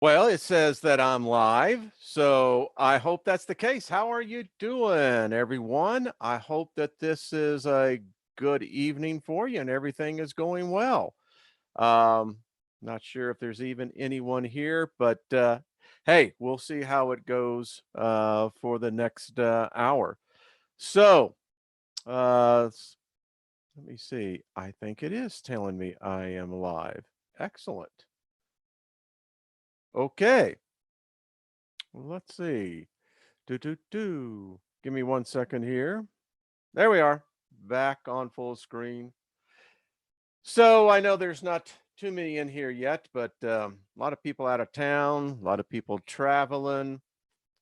Well, it says that I'm live, so I hope that's the case. How are you doing, everyone? I hope that this is a good evening for you and everything is going well. Um, Not sure if there's even anyone here, but hey, we'll see how it goes for the next hour. So, let me see. I think it is telling me I am live. Excellent. Okay. Well, let's see. Do. Give me 1 second here. There we are, back on full screen. So I know there's not too many in here yet, but a lot of people out of town, a lot of people traveling.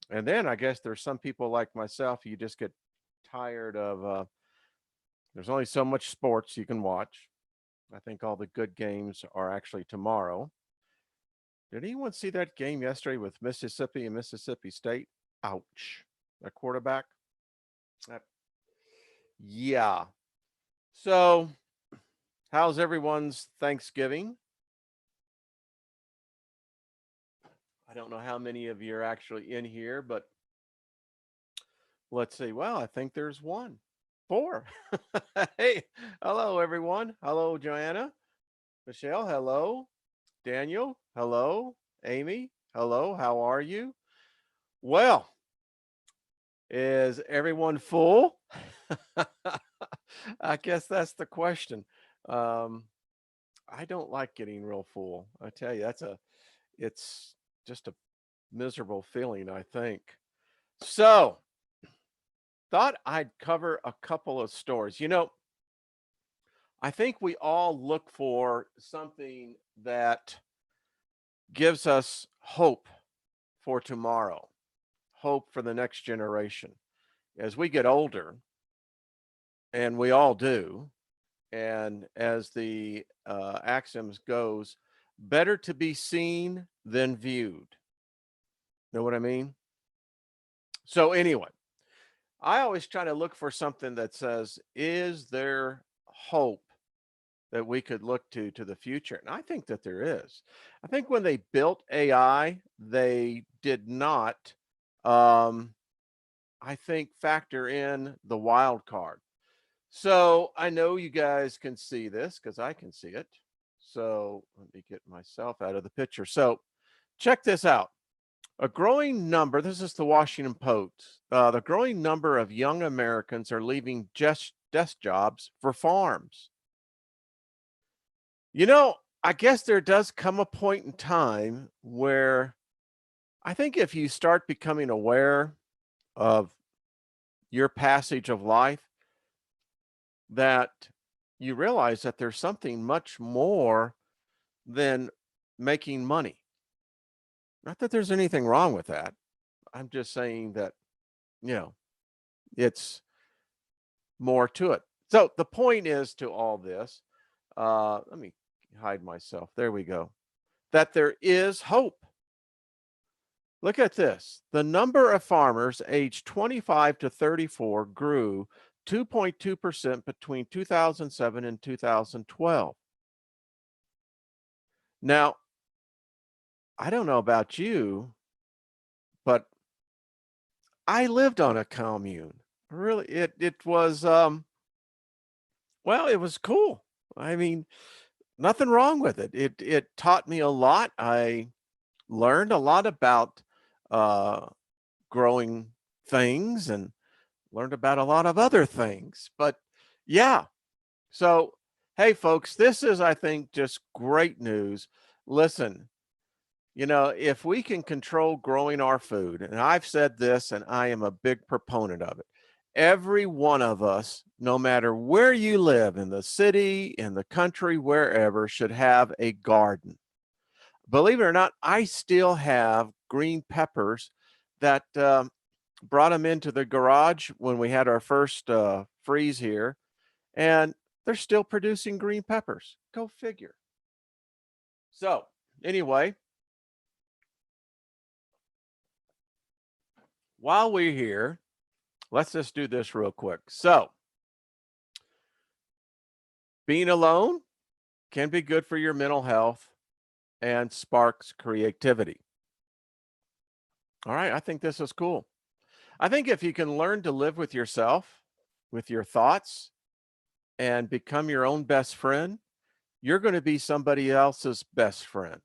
And then I guess there's some people like myself, you just get tired of, there's only so much sports you can watch. I think all the good games are actually tomorrow. Did anyone see that game yesterday with Mississippi and Mississippi State? Ouch. That quarterback. That, yeah. So, how's everyone's Thanksgiving? I don't know how many of you are actually in here, but let's see. Well, I think there's one. Four. Hey, hello, everyone. Hello, Joanna. Michelle, hello. Daniel, hello. Amy, hello. How are you? Well, is everyone full? I guess that's the question. Um, I don't like getting real full. I tell you, it's just a miserable feeling, I think. So, thought I'd cover a couple of stories. I think we all look for something that gives us hope for tomorrow, hope for the next generation. As we get older, and we all do, and as the axioms goes, better to be seen than viewed. Know what I mean? So anyway, I always try to look for something that says, is there hope that we could look to the future? And I think that there is. I think when they built AI, they did not, um, I think, factor in the wild card. So I know you guys can see this because I can see it. So let me get myself out of the picture. So check this out. A growing number, this is the Washington Post, the growing number of young Americans are leaving just desk jobs for farms. You know, I guess there does come a point in time where I think if you start becoming aware of your passage of life, that you realize that there's something much more than making money. Not that there's anything wrong with that. I'm just saying that, you know, it's more to it. So the point is to all this, let me hide myself. There we go. That there is hope. Look at this. The number of farmers aged 25 to 34 grew 2.2% between 2007 and 2012. Now, I don't know about you, but I lived on a commune. Really, it was well, it was cool. I mean, nothing wrong with it. It taught me a lot. I learned a lot about uh growing things and learned about a lot of other things. But yeah, so hey folks, this is I think just great news. Listen, if we can control growing our food, and I've said this and I am a big proponent of it, every one of us, no matter where you live, in the city, in the country, wherever, should have a garden. Believe it or not, I still have green peppers that brought them into the garage when we had our first freeze here, and they're still producing green peppers. Go figure. So, anyway, while we're here, let's just do this real quick. So, being alone can be good for your mental health and sparks creativity. All right, I think this is cool. I think if you can learn to live with yourself, with your thoughts, and become your own best friend, you're going to be somebody else's best friend.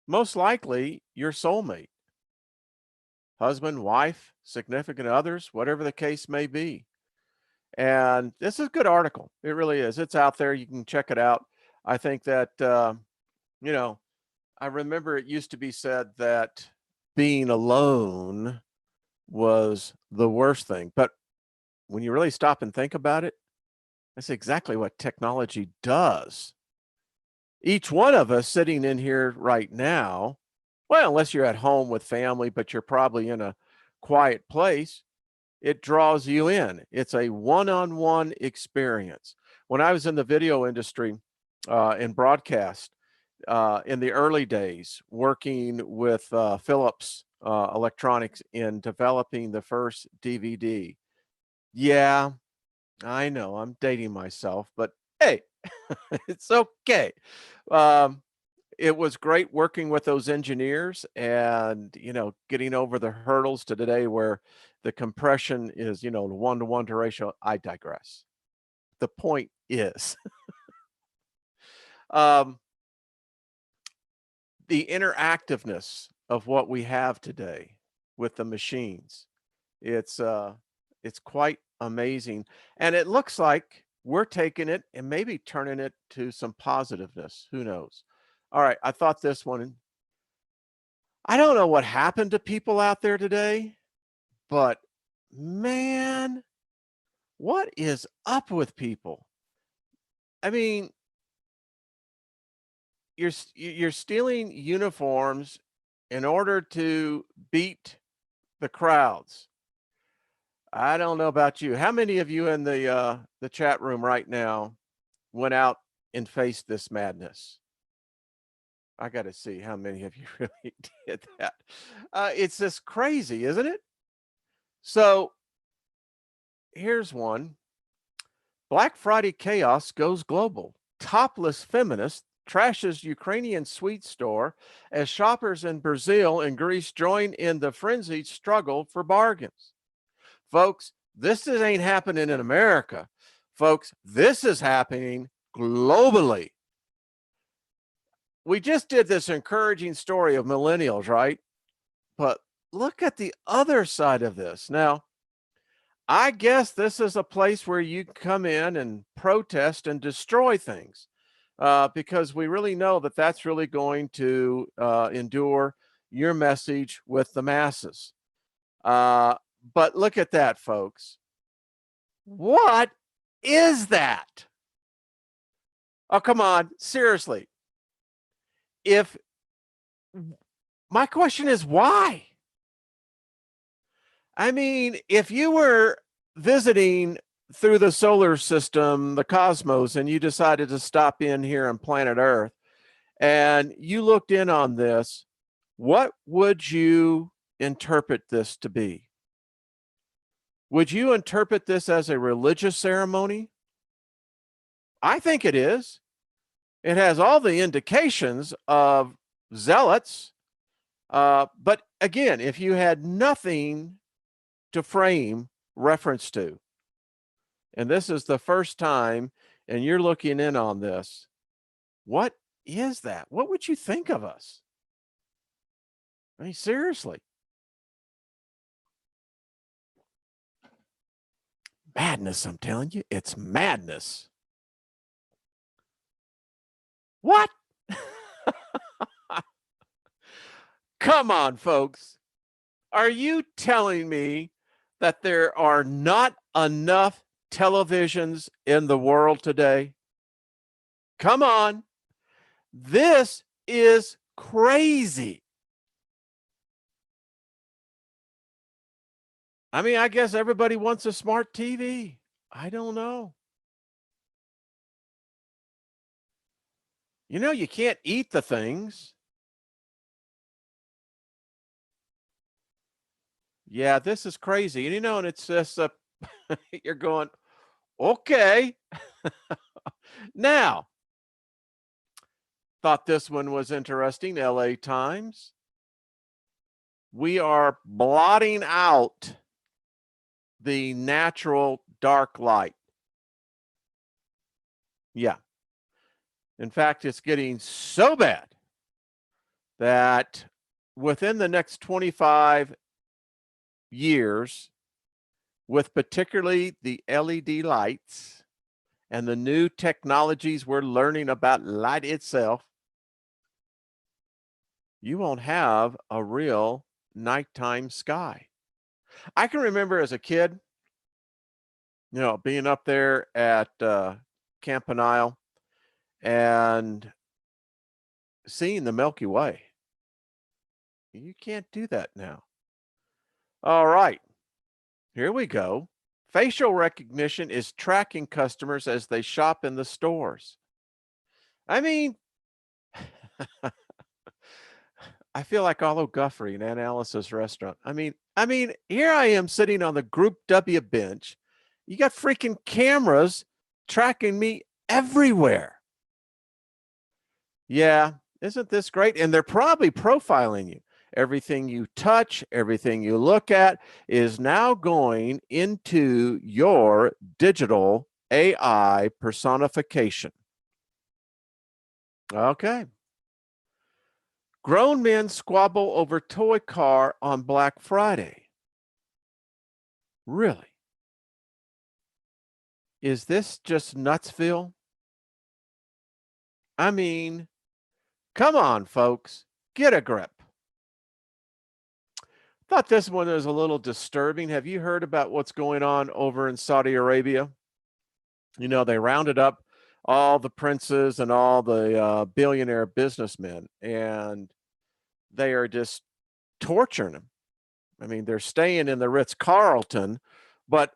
Most likely, your soulmate, husband, wife, significant others, whatever the case may be. And this is a good article. It really is. It's out there. You can check it out. I think that, you know, I remember it used to be said that being alone was the worst thing. But when you really stop and think about it, that's exactly what technology does. Each one of us sitting in here right now, well, unless you're at home with family, but you're probably in a quiet place, it draws you in. It's a one-on-one experience. When I was in the video industry in broadcast in the early days, working with Philips Electronics in developing the first DVD. Yeah, I know I'm dating myself, but hey, it's okay. Um, it was great working with those engineers and, getting over the hurdles to today where the compression is, the one-to-one to ratio. I digress. The point is, um, the interactiveness of what we have today with the machines. It's quite amazing. And it looks like we're taking it and maybe turning it to some positiveness. Who knows? All right, I thought this one. I don't know what happened to people out there today, but man, what is up with people? I mean, you're stealing uniforms in order to beat the crowds. I don't know about you. How many of you in the chat room right now went out and faced this madness? I got to see how many of you really did that. It's just crazy, isn't it? So here's one. Black Friday chaos goes global. Topless feminist trashes Ukrainian sweet store as shoppers in Brazil and Greece join in the frenzied struggle for bargains. Folks, ain't happening in America. Folks, this is happening globally. We just did this encouraging story of millennials, right? But look at the other side of this. Now, I guess this is a place where you come in and protest and destroy things because we really know that that's really going to endure your message with the masses. But look at that, folks. What is that? Oh, come on. Seriously. If my question is why? I mean, if you were visiting through the solar system, the cosmos, and you decided to stop in here on planet Earth and you looked in on this, what would you interpret this to be? Would you interpret this as a religious ceremony? I think it is. It has all the indications of zealots. But again, if you had nothing to frame reference to, and this is the first time, and you're looking in on this, what is that? What would you think of us? I mean, seriously. Madness, I'm telling you, it's madness. What? Come on, folks. Are you telling me that there are not enough televisions in the world today? Come on. This is crazy. I mean, I guess everybody wants a smart TV. I don't know. You can't eat the things. Yeah, this is crazy. And it's just you're going, okay. Now, thought this one was interesting. LA Times. we are blotting out the natural dark light. Yeah. In fact, it's getting so bad that within the next 25 years, with particularly the LED lights and the new technologies we're learning about light itself, you won't have a real nighttime sky. I can remember as a kid, being up there at Campanile and seeing the Milky Way. You can't do that now. All right, here we go. Facial recognition is tracking customers as they shop in the stores. I mean, I feel like Otto Guthrie in Aunt Alice's restaurant. I mean, here I am sitting on the Group W bench. You got freaking cameras tracking me everywhere. Yeah, isn't this great? And they're probably profiling you. Everything you touch, everything you look at is now going into your digital AI personification. Okay. Grown men squabble over toy car on Black Friday. Really? Is this just Nutsville? I mean, come on, folks, get a grip. Thought this one was a little disturbing. Have you heard about what's going on over in Saudi Arabia? They rounded up all the princes and all the billionaire businessmen, and they are just torturing them. I mean, they're staying in the Ritz-Carlton, but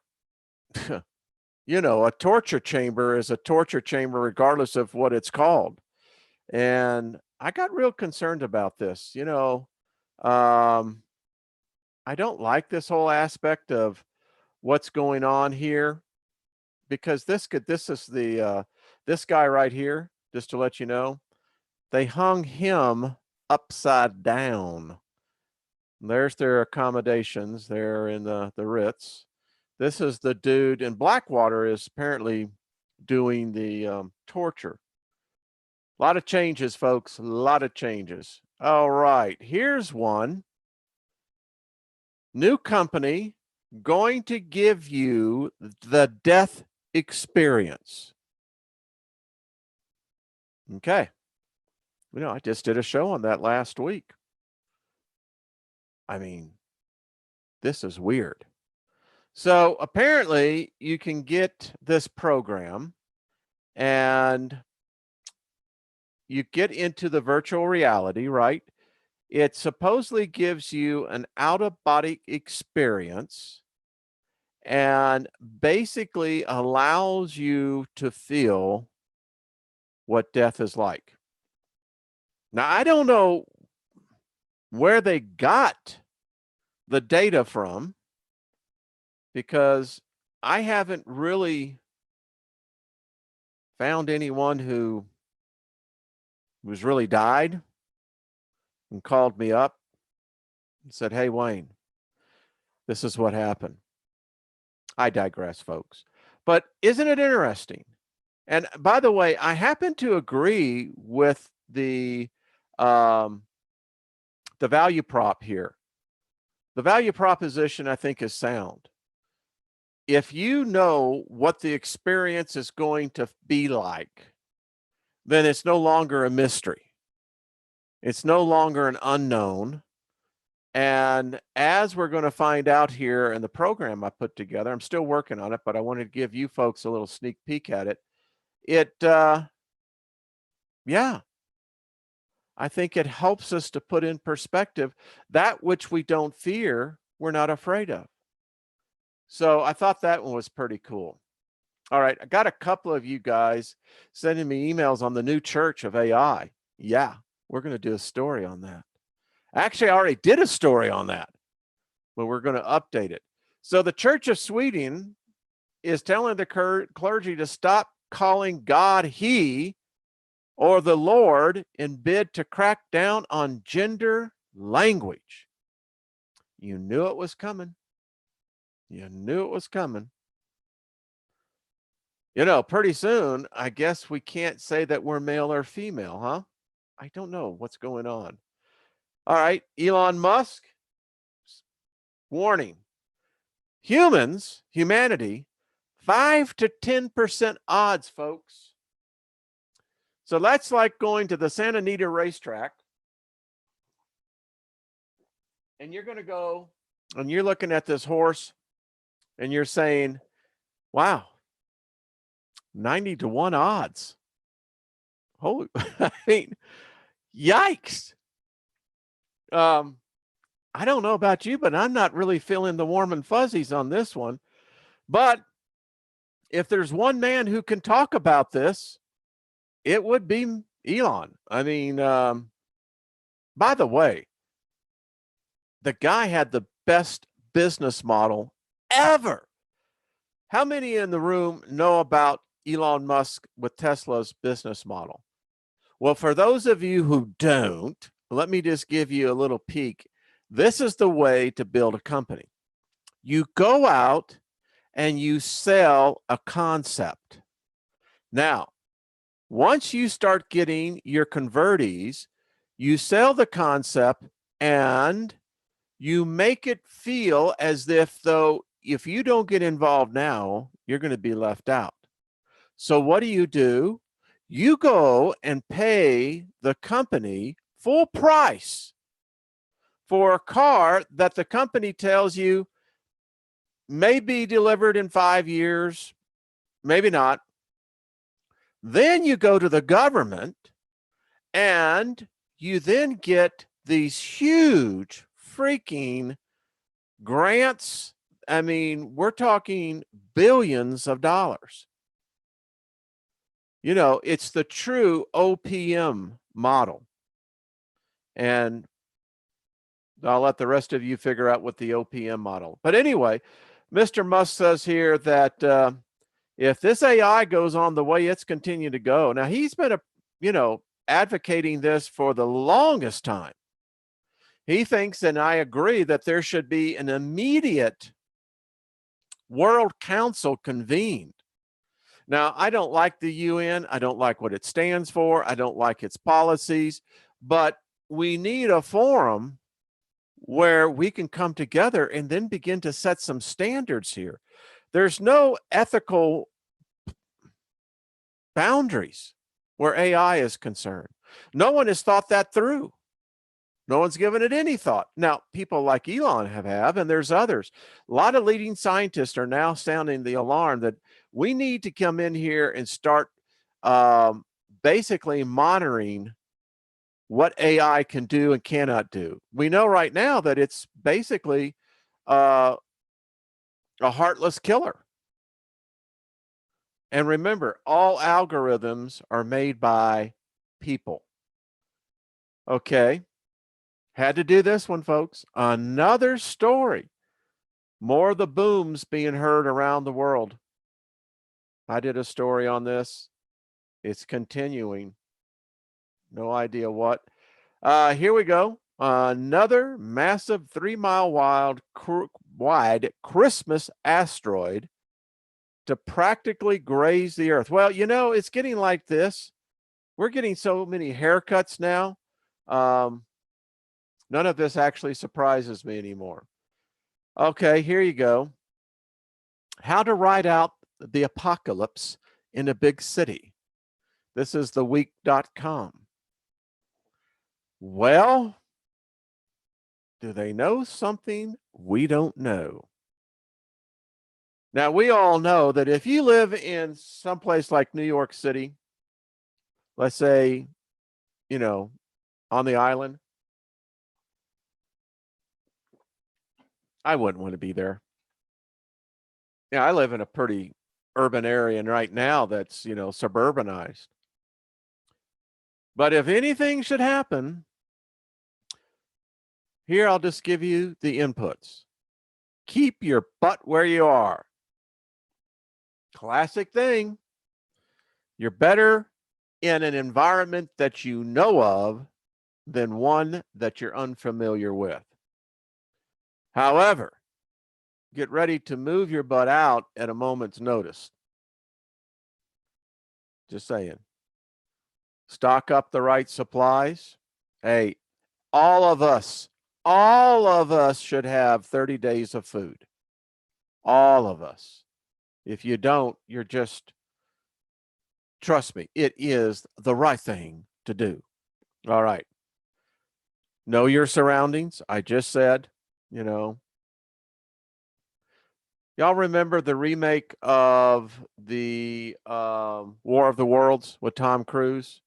a torture chamber is a torture chamber regardless of what it's called. And I got real concerned about this. I don't like this whole aspect of what's going on here, because this is this guy right here, just to let you know, they hung him upside down. There's their accommodations there in the Ritz. This is the dude, and Blackwater is apparently doing the torture. A lot of changes, folks, a lot of changes. All right, here's one. New company going to give you the death experience. Okay. I just did a show on that last week. I mean, this is weird. So apparently you can get this program and you get into the virtual reality, right? It supposedly gives you an out-of-body experience and basically allows you to feel what death is like. Now, I don't know where they got the data from, because I haven't really found anyone who was really died and called me up and said, "Hey, Wayne, this is what happened." I digress, folks. But isn't it interesting? And by the way, I happen to agree with the value prop here. The value proposition, I think, is sound. If you know what the experience is going to be like, then it's no longer a mystery. It's no longer an unknown. And as we're going to find out here in the program I put together, I'm still working on it, but I wanted to give you folks a little sneak peek at it. Yeah, I think it helps us to put in perspective that which we don't fear, we're not afraid of. So I thought that one was pretty cool. All right, I got a couple of you guys sending me emails on the new church of AI. Yeah, we're going to do a story on that. Actually, I already did a story on that, but we're going to update it. So the Church of Sweden is telling the clergy to stop calling God he or the Lord in bid to crack down on gender language. You knew it was coming. You knew it was coming. Pretty soon, I guess we can't say that we're male or female, huh? I don't know what's going on. All right, Elon Musk, warning. Humanity, 5 to 10% odds, folks. So that's like going to the Santa Anita racetrack, and you're going to go, and you're looking at this horse, and you're saying, wow, 90 to 1 odds. Holy, I mean, yikes. I don't know about you, but I'm not really feeling the warm and fuzzies on this one. But if there's one man who can talk about this, it would be Elon. I mean, by the way, the guy had the best business model ever. How many in the room know about Elon Musk with Tesla's business model? Well, for those of you who don't, let me just give you a little peek. This is the way to build a company. You go out and you sell a concept. Now, once you start getting your convertees, you sell the concept and you make it feel as if you don't get involved now, you're going to be left out. So what do? You go and pay the company full price for a car that the company tells you may be delivered in 5 years, maybe not. Then you go to the government and you then get these huge freaking grants. I mean, we're talking billions of dollars. It's the true OPM model. And I'll let the rest of you figure out what the OPM model. But anyway, Mr. Musk says here that if this AI goes on the way it's continued to go, now he's been advocating this for the longest time. He thinks, and I agree, that there should be an immediate World Council convened. Now, I don't like the UN. I don't like what it stands for. I don't like its policies, but we need a forum where we can come together and then begin to set some standards here. There's no ethical boundaries where AI is concerned. No one has thought that through. No one's given it any thought. Now, people like Elon have, and there's others. A lot of leading scientists are now sounding the alarm that we need to come in here and start basically monitoring what AI can do and cannot do. We know right now that it's basically a heartless killer. And remember, all algorithms are made by people. Okay. Had to do this one, folks. Another story. More of the booms being heard around the world. I did a story on this. It's continuing. No idea what. Here we go. Another massive 3-mile wide Christmas asteroid to practically graze the Earth. Well, it's getting like this. We're getting so many haircuts now. None of this actually surprises me anymore. Okay, here you go. How to ride out the apocalypse in a big city. This is theweek.com. Well, do they know something we don't know? Now, we all know that if you live in someplace like New York City, let's say, on the island, I wouldn't want to be there. Yeah, I live in a pretty urban area and right now that's, suburbanized. But if anything should happen, here I'll just give you the inputs. Keep your butt where you are. Classic thing. You're better in an environment that you know of than one that you're unfamiliar with. However, get ready to move your butt out at a moment's notice. Just saying. Stock up the right supplies. Hey, all of us should have 30 days of food. All of us. If you don't, you're just, trust me, it is the right thing to do. All right. Know your surroundings. I just said, y'all remember the remake of the War of the Worlds with Tom Cruise?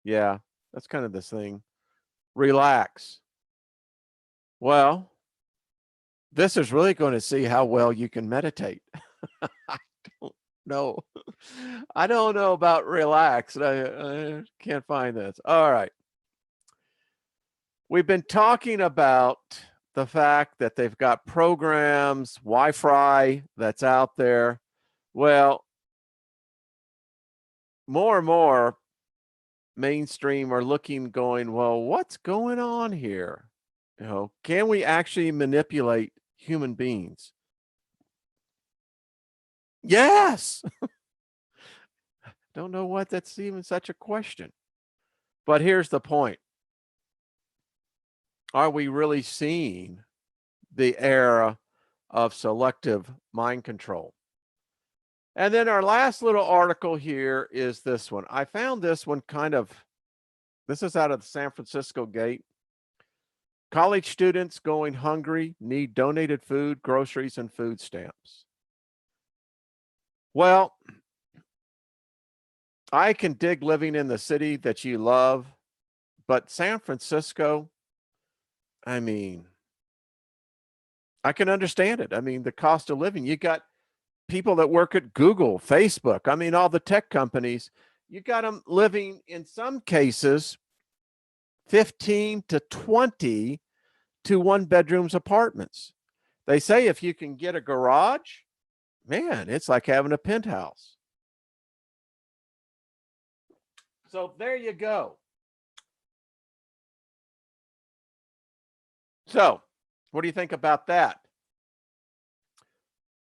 Yeah, that's kind of this thing. Relax. Well, this is really going to see how well you can meditate. I don't know. I don't know about relax. I can't find this. All right. We've been talking about the fact that they've got programs, Wi-Fi that's out there. Well, more and more mainstream are looking, going, well, what's going on here? Can we actually manipulate human beings? Yes. Don't know what that's even such a question. But here's the point. Are we really seeing the era of selective mind control? And then our last little article here is this one. I found this one this is out of the San Francisco Gate. College students going hungry need donated food, groceries, and food stamps. Well, I can dig living in the city that you love, but San Francisco, I mean, I can understand it. I mean, the cost of living, you got people that work at Google, Facebook, I mean, all the tech companies, you got them living in some cases 15 to 20 to one bedrooms apartments. They say if you can get a garage, man, it's like having a penthouse. So there you go. So what do you think about that?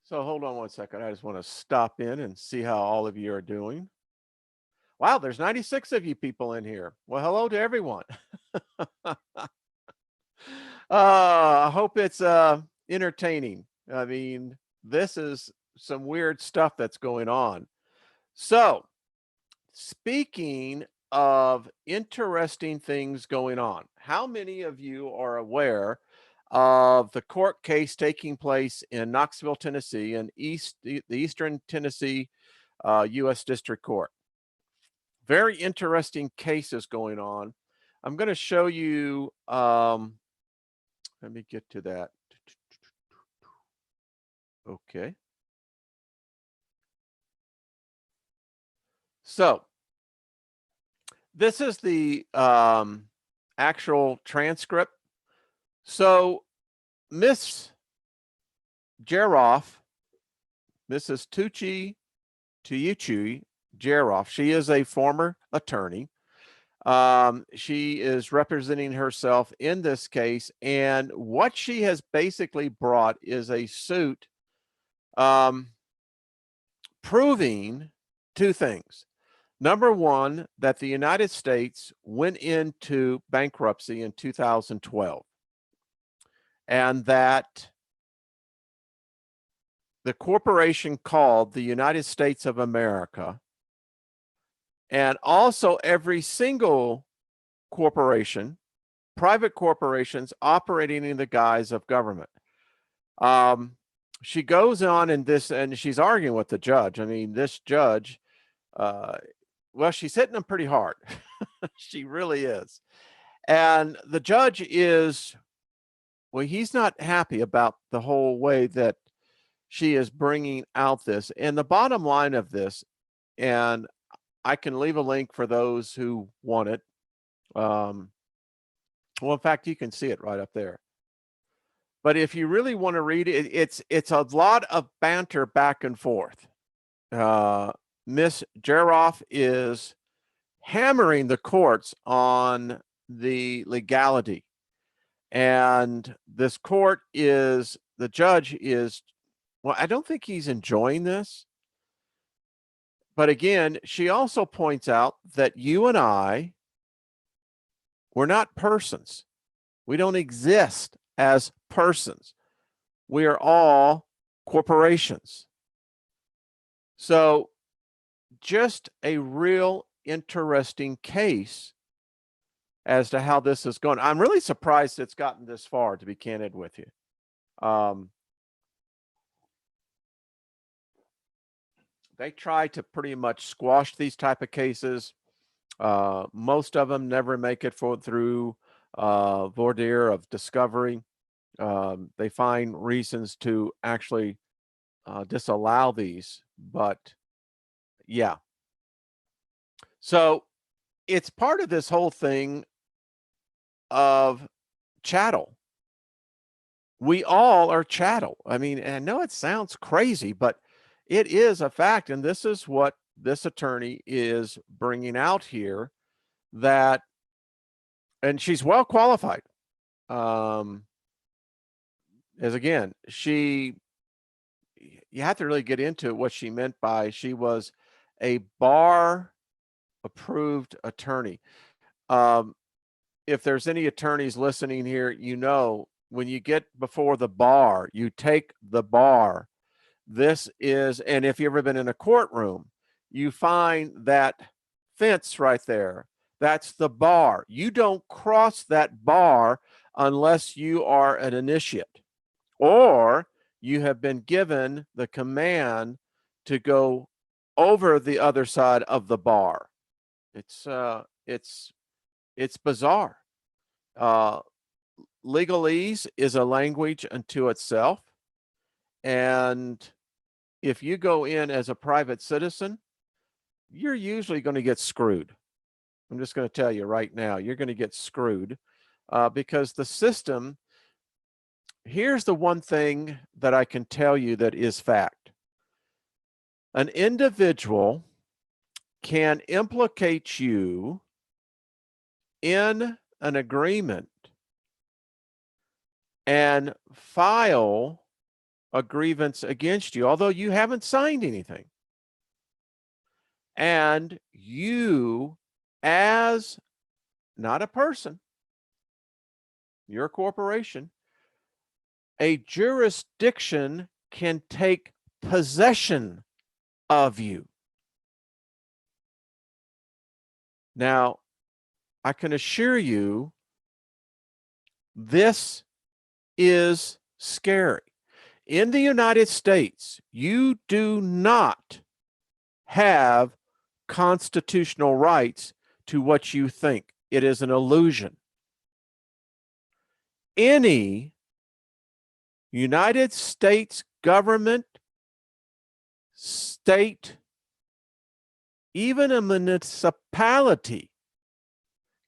So hold on one second. I just want to stop in and see how all of you are doing. Wow, there's 96 of you people in here. Well, hello to everyone. I hope it's entertaining. I mean, this is some weird stuff that's going on. So, speaking of interesting things going on, how many of you are aware of the court case taking place in Knoxville, Tennessee, in the Eastern Tennessee U.S. District Court? Very interesting cases going on. I'm going to show you, let me get to that. Okay. So this is the actual transcript. So Miss Jeroff, Mrs. Tuyuchi Jeroff, she is a former attorney. She is representing herself in this case, and what she has basically brought is a suit proving two things. Number one, that the United States went into bankruptcy in 2012, and that the corporation called the United States of America, and also every single corporation, private corporations operating in the guise of government. She goes on in this, and she's arguing with the judge. I mean, this judge, well, she's hitting him pretty hard. She really is. And the judge is, well, he's not happy about the whole way that she is bringing out this. And the bottom line of this, and I can leave a link for those who want it. Well, in fact, you can see it right up there. But if you really want to read it, it's a lot of banter back and forth. Miss Jeroff is hammering the courts on the legality. And this court is, the judge is, well, I don't think he's enjoying this. But again, she also points out that you and I, we're not persons. We don't exist as persons. We are all corporations. So just a real interesting case as to how this is going. I'm really surprised it's gotten this far, to be candid with you. They try to pretty much squash these type of cases. Most of them never make it through voir dire of discovery. They find reasons to actually disallow these, but yeah. So it's part of this whole thing of chattel. We all are chattel. I mean, and I know it sounds crazy, but it is a fact. And this is what this attorney is bringing out here, that, and she's well qualified. As again, you have to really get into what she meant by she was a bar approved attorney. If there's any attorneys listening here, you know, when you get before the bar, you take the bar. This is, and if you've ever been in a courtroom, you find that fence right there. That's the bar. You don't cross that bar unless you are an initiate or you have been given the command to go over the other side of the bar. It's bizarre. Legalese is a language unto itself. And if you go in as a private citizen, you're usually going to get screwed. I'm just going to tell you right now, you're going to get screwed because the system, here's the one thing that I can tell you that is fact. An individual can implicate you in an agreement and file a grievance against you, although you haven't signed anything. And you, as not a person, you're a corporation, a jurisdiction can take possession of you. Now, I can assure you, this is scary. In the United States, you do not have constitutional rights to what you think. It is an illusion. Any United States government, state, even a municipality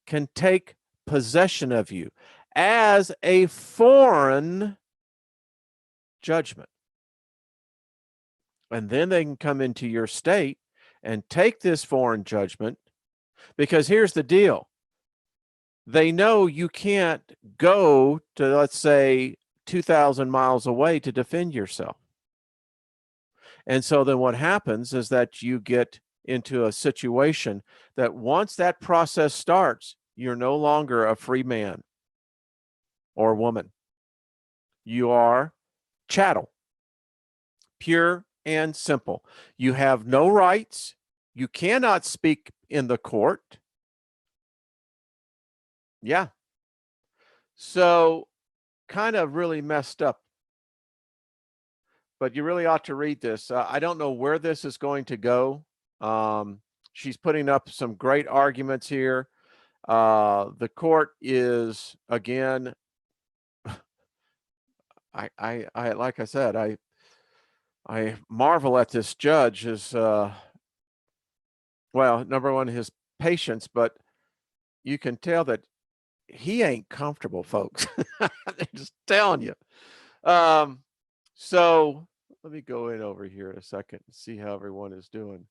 can take possession of you as a foreign judgment. And then they can come into your state and take this foreign judgment, because here's the deal. They know you can't go to, let's say, 2,000 miles away to defend yourself. And so then what happens is that you get into a situation that once that process starts, you're no longer a free man or woman. You are chattel, pure and simple. You have no rights. You cannot speak in the court. Yeah. So kind of really messed up. But you really ought to read this. I don't know where this is going to go. She's putting up some great arguments here. The court is, again, I like I said, I marvel at this judge. Is well, number one, his patience, but you can tell that he ain't comfortable, folks. I'm just telling you. So let me go in over here in a second and see how everyone is doing.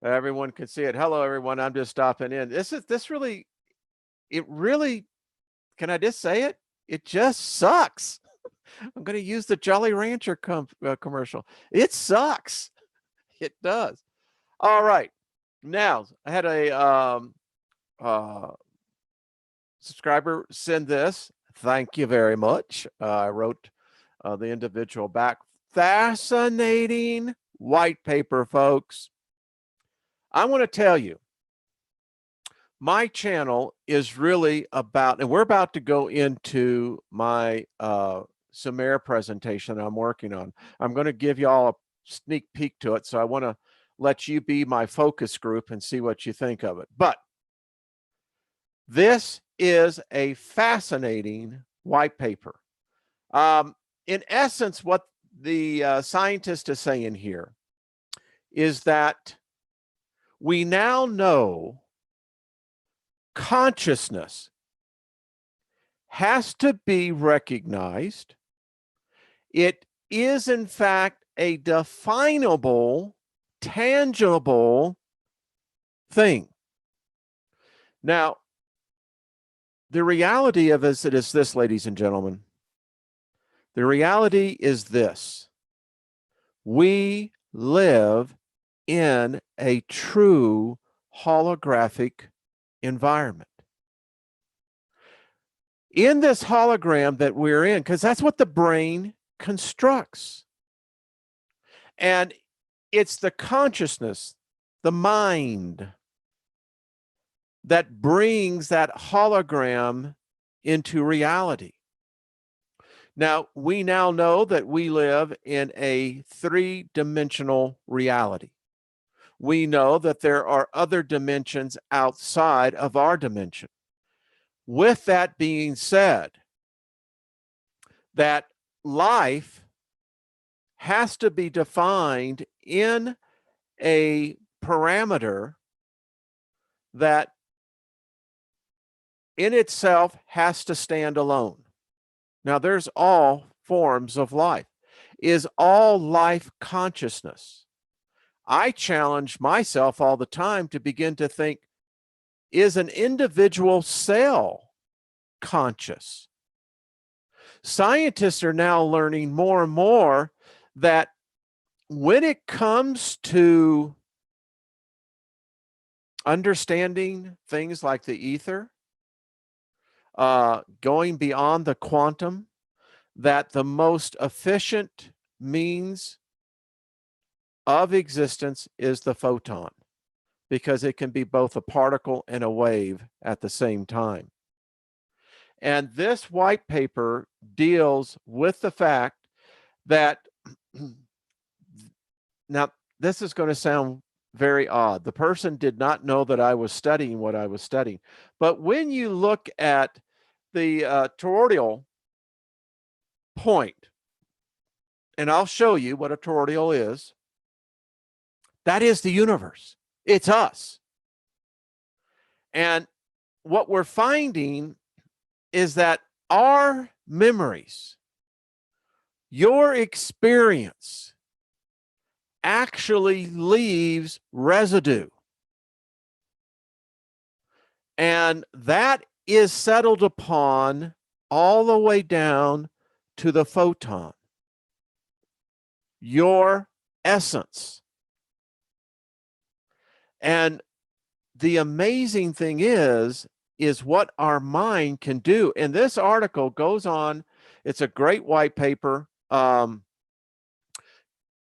Everyone can see it. Hello, everyone. I'm just stopping in. It really can I just say it? It just sucks. I'm going to use the Jolly Rancher commercial. It sucks. It does. All right. Now, I had a uh, subscriber send this. Thank you very much. I wrote the individual back. Fascinating white paper, folks. I want to tell you, my channel is really about, and we're about to go into my Sumerian presentation I'm working on. I'm going to give you all a sneak peek to it, so I want to let you be my focus group and see what you think of it. But this is a fascinating white paper. In essence, what the scientist is saying here is that we now know consciousness has to be recognized. It is, in fact, a definable, tangible thing. Now, the reality of it is this, ladies and gentlemen. The reality is this. We live in a true holographic environment. In this hologram that we're in, because that's what the brain constructs. And it's the consciousness, the mind, that brings that hologram into reality. Now, we now know that we live in a three-dimensional reality. We know that there are other dimensions outside of our dimension. With that being said, that life has to be defined in a parameter that in itself has to stand alone. Now, there's all forms of life. Is all life consciousness? I challenge myself all the time to begin to think, is an individual cell conscious? Scientists are now learning more and more that when it comes to understanding things like the ether, going beyond the quantum, that the most efficient means of existence is the photon, because it can be both a particle and a wave at the same time. And this white paper deals with the fact that, now this is going to sound very odd. The person did not know that I was studying what I was studying. But when you look at the toroidal point, and I'll show you what a toroidal is, that is the universe. It's us. And what we're finding is that our memories, your experience, actually leaves residue. And that is settled upon all the way down to the photon, your essence. And the amazing thing is what our mind can do. And this article goes on, it's a great white paper.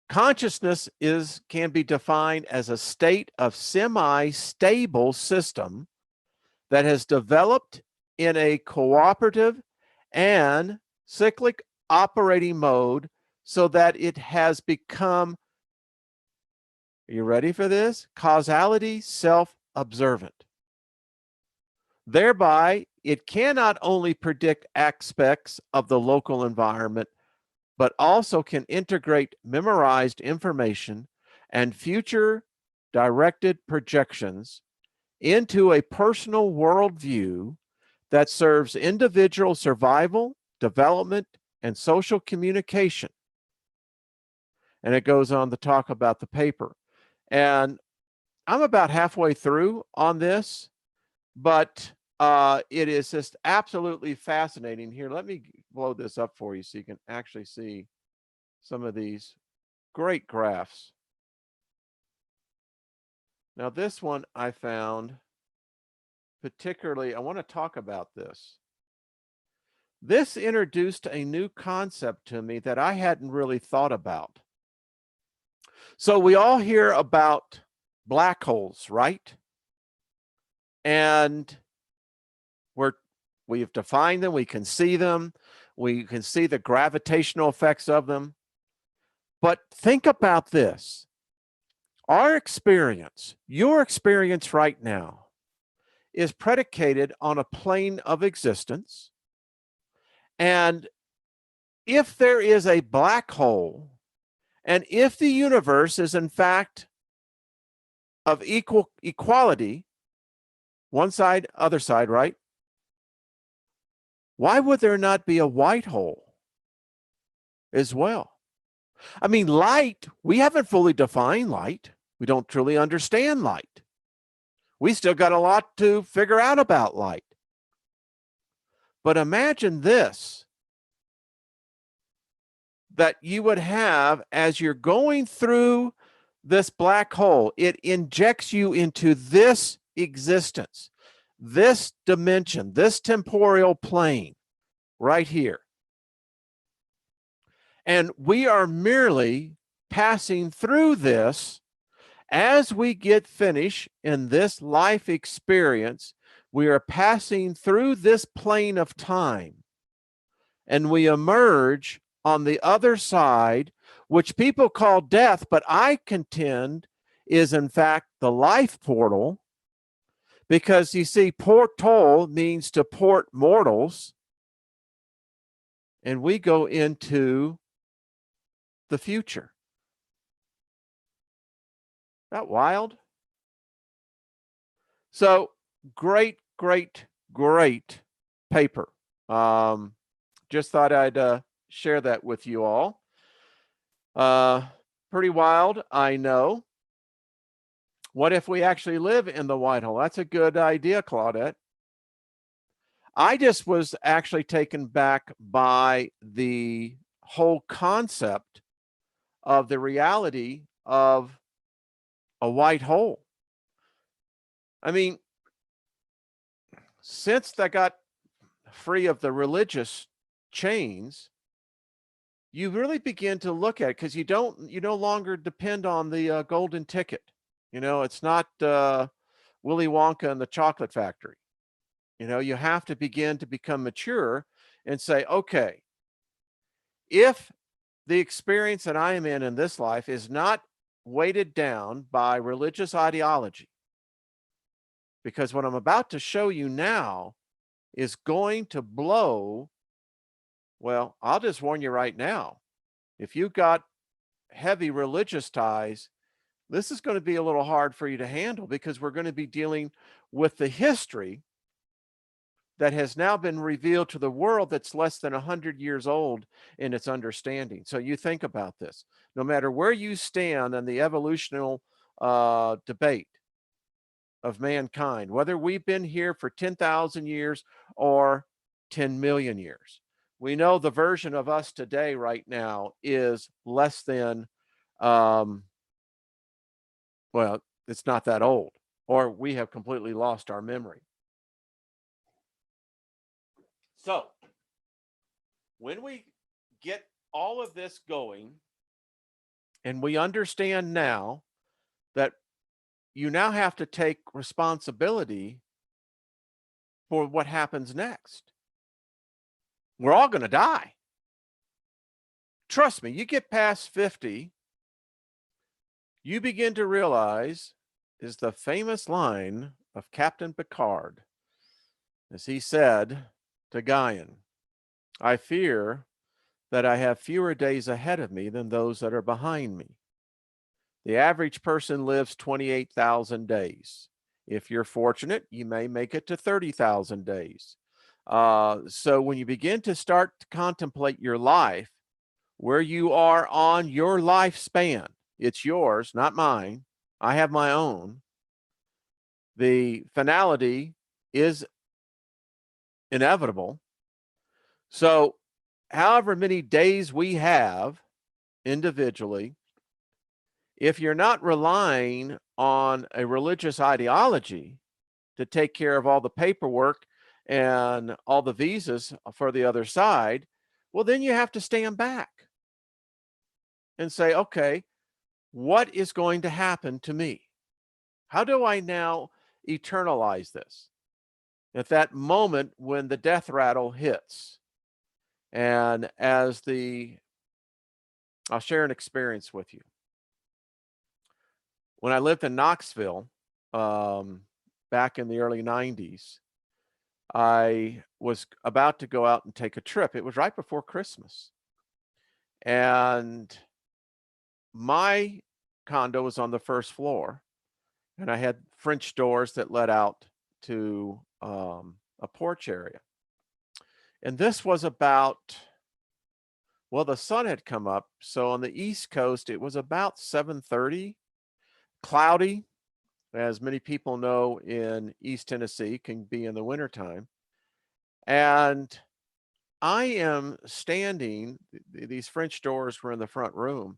Consciousness can be defined as a state of semi-stable system that has developed in a cooperative and cyclic operating mode so that it has become, are you ready for this? Causality self-observant. Thereby, it cannot only predict aspects of the local environment, but also can integrate memorized information and future directed projections into a personal worldview that serves individual survival, development, and social communication. And it goes on to talk about the paper. And I'm about halfway through on this, but it is just absolutely fascinating. Here, let me blow this up for you so you can actually see some of these great graphs. Now, this one I found particularly, I want to talk about this. This introduced a new concept to me that I hadn't really thought about. So we all hear about black holes, right? And we've defined them, we can see them, we can see the gravitational effects of them. But think about this. Our experience, your experience right now, is predicated on a plane of existence. And if there is a black hole, and if the universe is in fact of equality, one side, other side, right? Why would there not be a white hole as well? I mean, light, we haven't fully defined light. We don't truly understand light. We still got a lot to figure out about light. But imagine this, that you would have as you're going through this black hole, it injects you into this existence, this dimension, this temporal plane right here. And we are merely passing through this. As we get finished in this life experience, we are passing through this plane of time, and we emerge on the other side, which people call death, but I contend is in fact the life portal, because you see, portal means to port mortals, and we go into the future. That wild? So great paper. Just thought I'd share that with you all. Pretty wild, I know. What if we actually live in the white hole? That's a good idea, Claudette. I just was actually taken back by the whole concept of the reality of a white hole. I mean, since I got free of the religious chains, you really begin to look at it, because you no longer depend on the golden ticket. It's not Willy Wonka and the Chocolate Factory. You have to begin to become mature and say, okay, if the experience that I am in this life is not weighted down by religious ideology, because what I'm about to show you now is going to blow. Well, I'll just warn you right now, if you've got heavy religious ties, this is going to be a little hard for you to handle, because we're going to be dealing with the history that has now been revealed to the world that's less than 100 years old in its understanding. So you think about this. No matter where you stand on the evolutional debate of mankind, whether we've been here for 10,000 years or 10 million years, we know the version of us today right now is less than, well, it's not that old, or we have completely lost our memory. So when we get all of this going, and we understand now that you now have to take responsibility for what happens next. We're all going to die. Trust me, you get past 50, you begin to realize, is the famous line of Captain Picard, as he said to Guyan, I fear that I have fewer days ahead of me than those that are behind me. The average person lives 28,000 days. If you're fortunate, you may make it to 30,000 days. So when you begin to start to contemplate your life, where you are on your lifespan, it's yours, not mine. I have my own. The finality is inevitable. So, however many days we have individually, if you're not relying on a religious ideology to take care of all the paperwork and all the visas for the other side, well, then you have to stand back and say, okay, what is going to happen to me? How do I now eternalize this? At that moment when the death rattle hits, and I'll share an experience with you. When I lived in Knoxville, back in the early 90s, I was about to go out and take a trip. It was right before Christmas. And my condo was on the first floor, and I had French doors that led out to a porch area. And this was about, well, the sun had come up. So on the East Coast, it was about 7:30, cloudy, as many people know in East Tennessee can be in the wintertime. And I am standing, these French doors were in the front room,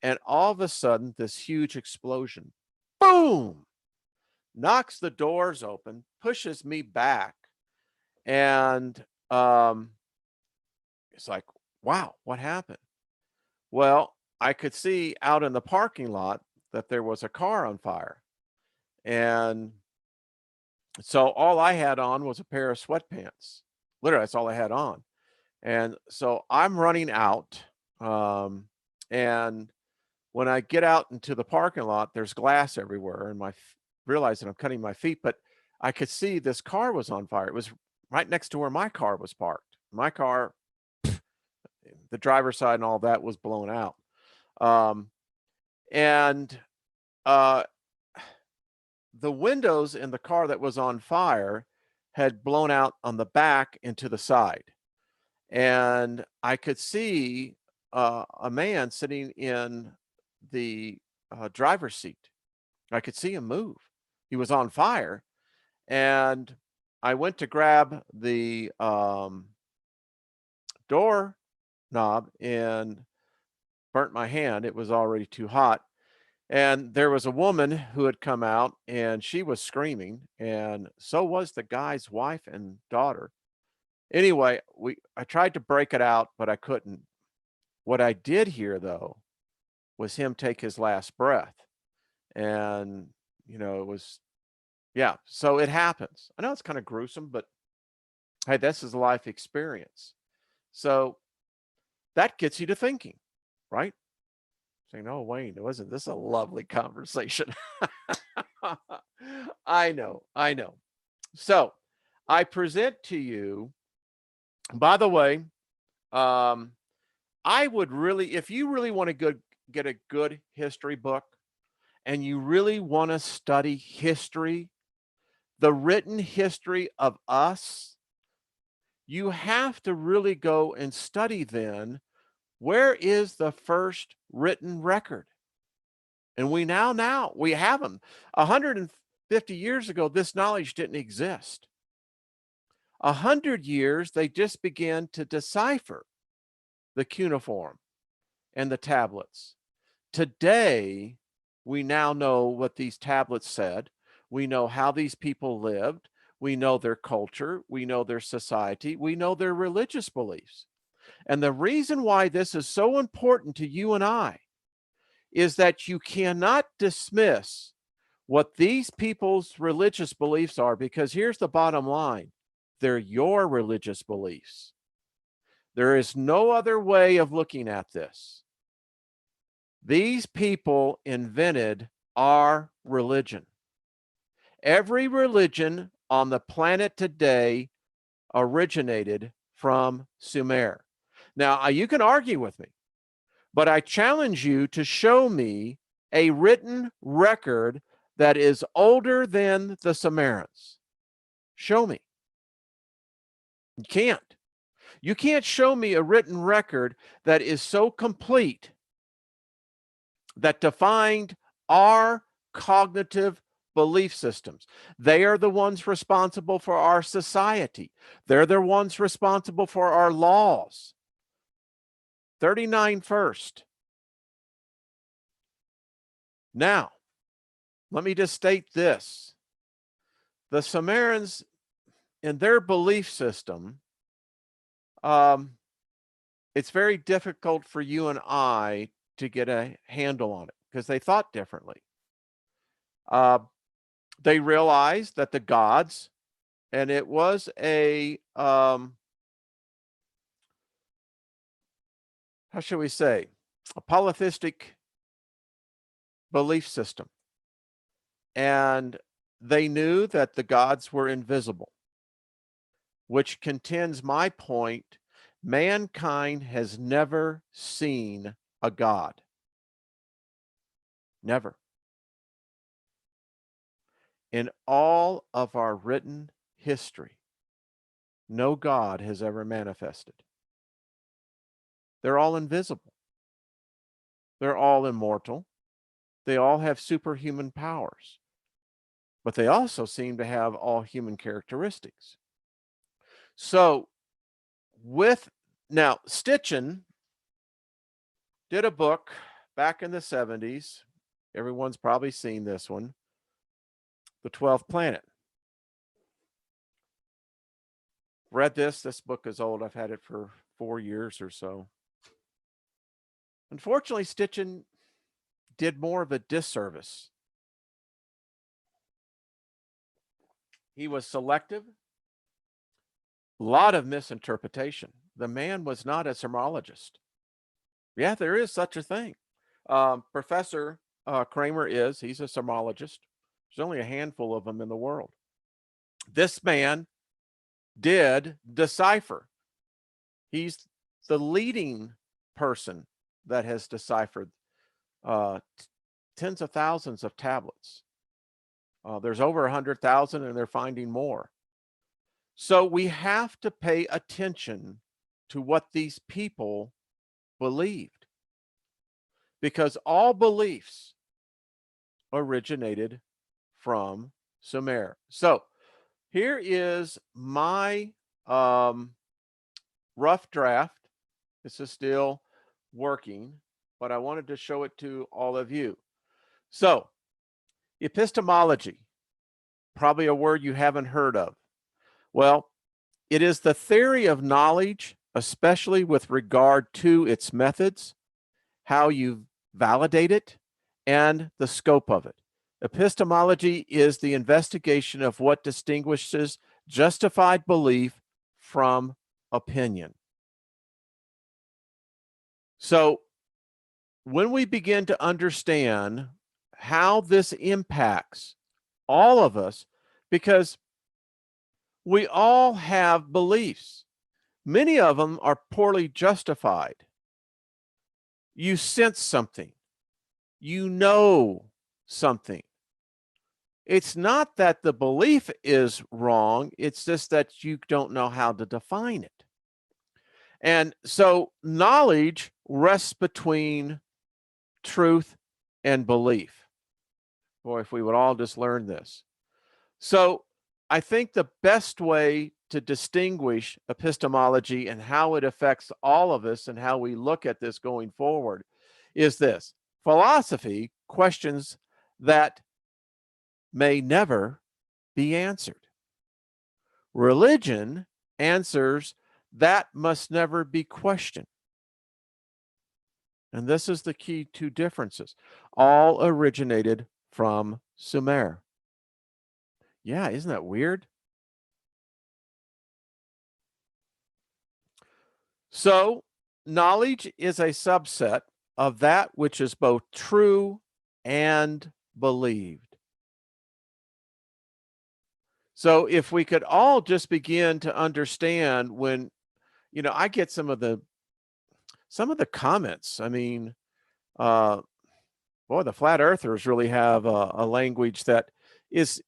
and all of a sudden, this huge explosion, boom, knocks the doors open, pushes me back. And it's like, wow, what happened? Well, I could see out in the parking lot that there was a car on fire. And so all I had on was a pair of sweatpants. Literally, that's all I had on. And so I'm running out. And when I get out into the parking lot, there's glass everywhere. And realize that I'm cutting my feet, but I could see this car was on fire. It was right next to where my car was parked. My car, the driver's side and all that was blown out. And the windows in the car that was on fire had blown out on the back and to the side. And I could see a man sitting in the driver's seat. I could see him move. He was on fire. And I went to grab the door knob and burnt my hand. It was already too hot. And there was a woman who had come out, and she was screaming, and so was the guy's wife and daughter. Anyway, I tried to break it out, but I couldn't. What I did hear, though, was him take his last breath. And, it was, yeah, so it happens. I know it's kind of gruesome, but hey, this is a life experience. So that gets you to thinking, right? Saying, oh, Wayne, wasn't this a lovely conversation? I know. So I present to you, by the way, I would really, if you really want to get a good history book and you really want to study history, the written history of us, you have to really go and study then, where is the first written record? And we have them. 150 years ago, this knowledge didn't exist. 100 years, they just began to decipher the cuneiform and the tablets. Today, we now know what these tablets said. We know how these people lived. We know their culture. We know their society. We know their religious beliefs. And the reason why this is so important to you and I is that you cannot dismiss what these people's religious beliefs are, because here's the bottom line. They're your religious beliefs. There is no other way of looking at this. These people invented our religion. Every religion on the planet today originated from Sumer. Now, you can argue with me, but I challenge you to show me a written record that is older than the Sumerians. Show me. You can't. You can't show me a written record that is so complete that defined our cognitive belief systems. They are the ones responsible for our society. They're the ones responsible for our laws. 39 first. Now, let me just state this. The Sumerians, in their belief system, it's very difficult for you and I to get a handle on it because they thought differently. They realized that the gods, and it was a, how should we say, a polytheistic belief system. And they knew that the gods were invisible, which contends my point. Mankind has never seen a god. Never. In all of our written history, no God has ever manifested. They're all invisible. They're all immortal. They all have superhuman powers. But they also seem to have all human characteristics. So, now, Stitchin did a book back in the 70s. Everyone's probably seen this one, The 12th Planet. Read this. This book is old. I've had it for 4 years or so. Unfortunately, Stitchin did more of a disservice. He was selective, a lot of misinterpretation. The man was not a sermologist. Yeah, there is such a thing. Professor Kramer he's a sermologist. There's only a handful of them in the world. This man did decipher. He's the leading person that has deciphered tens of thousands of tablets. There's over 100,000 and they're finding more. So we have to pay attention to what these people believed, because all beliefs originated from Sumer. So here is my rough draft. This is still working, but I wanted to show it to all of you. So, epistemology, probably a word you haven't heard of. Well, it is the theory of knowledge, especially with regard to its methods, how you validate it, and the scope of it. Epistemology is the investigation of what distinguishes justified belief from opinion. So, when we begin to understand how this impacts all of us, because we all have beliefs. Many of them are poorly justified. You sense something. You know something. It's not that the belief is wrong. It's just that you don't know how to define it. And so knowledge rests between truth and belief. Boy, if we would all just learn this. So I think the best way to distinguish epistemology and how it affects all of us and how we look at this going forward is this. Philosophy questions that may never be answered. Religion answers that must never be questioned. And this is the key to differences. All originated from Sumer. Yeah, isn't that weird? So, knowledge is a subset of that which is both true and believed. So, if we could all just begin to understand when, I get some of the comments. I mean, boy, the flat earthers really have a language that is,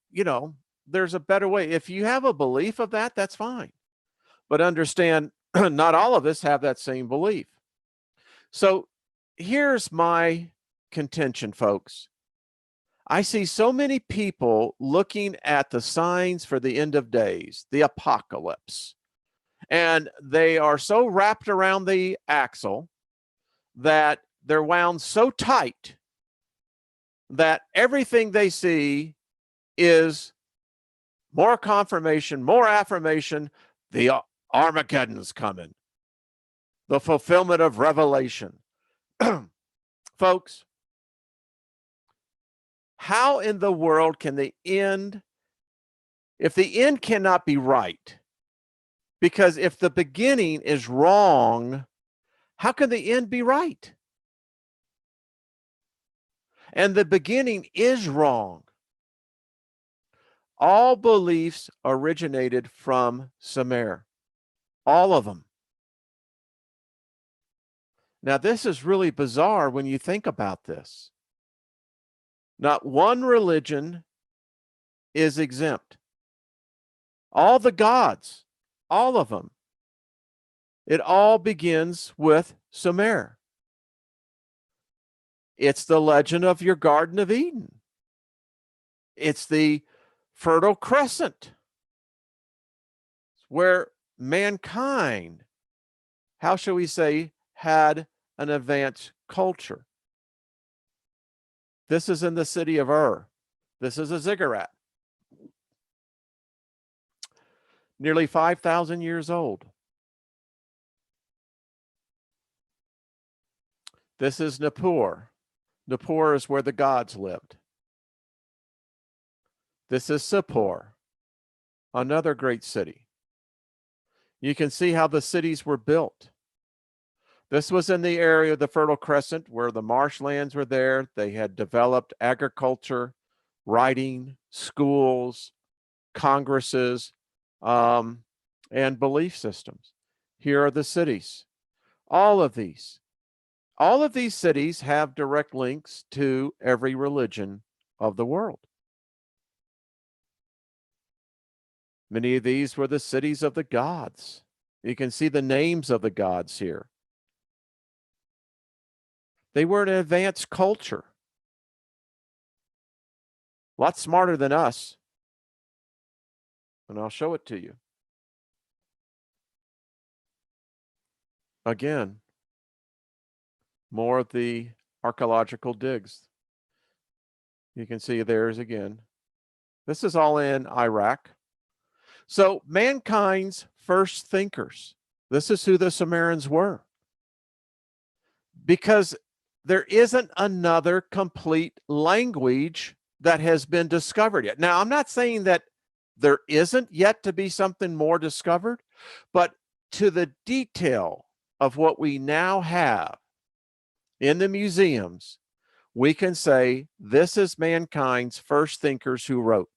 there's a better way. If you have a belief of that, that's fine. But understand, not all of us have that same belief. So here's my contention, folks. I see so many people looking at the signs for the end of days, the apocalypse, and they are so wrapped around the axle that they're wound so tight that everything they see is more confirmation, more affirmation. The Armageddon's coming, the fulfillment of Revelation. Folks, how in the world can the end, if the end cannot be right, because if the beginning is wrong, how can the end be right? And the beginning is wrong. All beliefs originated from Sumer, all of them. Now, this is really bizarre when you think about this. Not one religion is exempt. All the gods, all of them. It all begins with Sumer. It's the legend of your Garden of Eden. It's the Fertile Crescent, where mankind, how shall we say, had an advanced culture. This is in the city of Ur. This is a ziggurat. Nearly 5,000 years old. This is Nippur. Nippur is where the gods lived. This is Sippur, another great city. You can see how the cities were built. This was in the area of the Fertile Crescent where the marshlands were there. They had developed agriculture, writing, schools, congresses, and belief systems. Here are the cities. All of these cities have direct links to every religion of the world. Many of these were the cities of the gods. You can see the names of the gods here. They were an advanced culture. A lot smarter than us. And I'll show it to you. Again, more of the archaeological digs. You can see theirs again. This is all in Iraq. So mankind's first thinkers, this is who the Sumerians were. Because there isn't another complete language that has been discovered yet. Now, I'm not saying that there isn't yet to be something more discovered, but to the detail of what we now have in the museums, we can say this is mankind's first thinkers who wrote.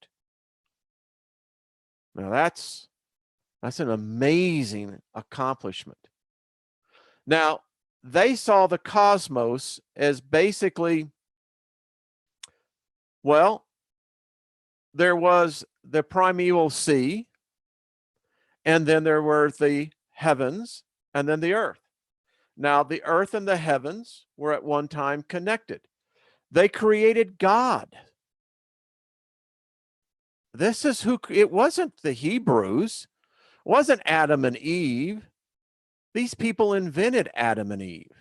Now that's an amazing accomplishment. Now, they saw the cosmos as basically, well, there was the primeval sea, and then there were the heavens, and then the earth. Now, the earth and the heavens were at one time connected. They created God. This is who, it wasn't the Hebrews, it wasn't Adam and Eve. These people invented Adam and Eve.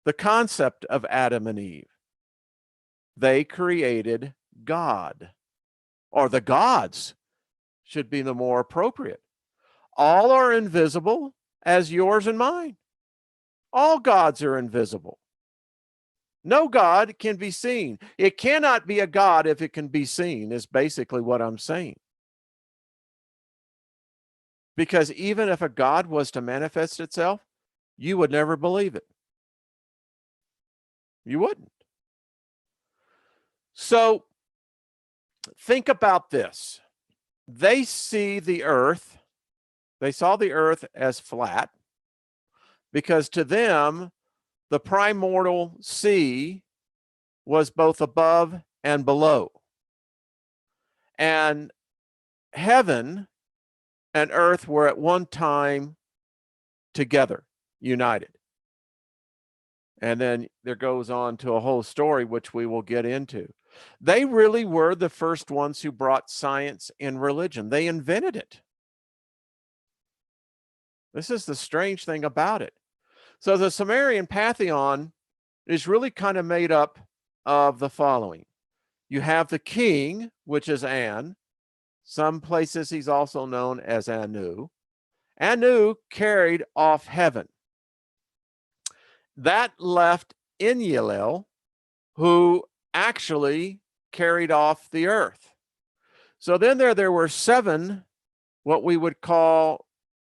The concept of Adam and Eve. They created God, or the gods should be the more appropriate. All are invisible as yours and mine. All gods are invisible. No God can be seen. It cannot be a God if it can be seen, is basically what I'm saying. Because even if a God was to manifest itself, you would never believe it. You wouldn't. So think about this. They see the earth, they saw the earth as flat because to them, the primordial sea was both above and below. And heaven and earth were at one time together, united. And then there goes on to a whole story, which we will get into. They really were the first ones who brought science and religion. They invented it. This is the strange thing about it. So the Sumerian pantheon is really kind of made up of the following. You have the king, which is An. Some places he's also known as Anu. Anu carried off heaven. That left Enlil, who actually carried off the earth. So then there were 7, what we would call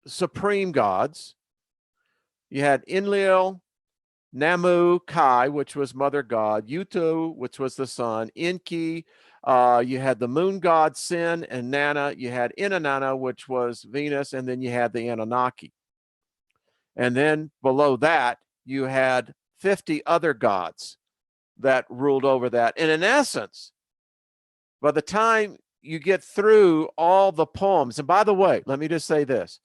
supreme gods. You had Enlil, Namu, Kai, which was mother god, Utu, which was the sun, Enki, you had the moon god Sin, and Nana. You had Inanna, which was Venus, and then you had the Anunnaki. And then below that, you had 50 other gods that ruled over that. And in essence, by the time you get through all the poems, and by the way, let me just say this,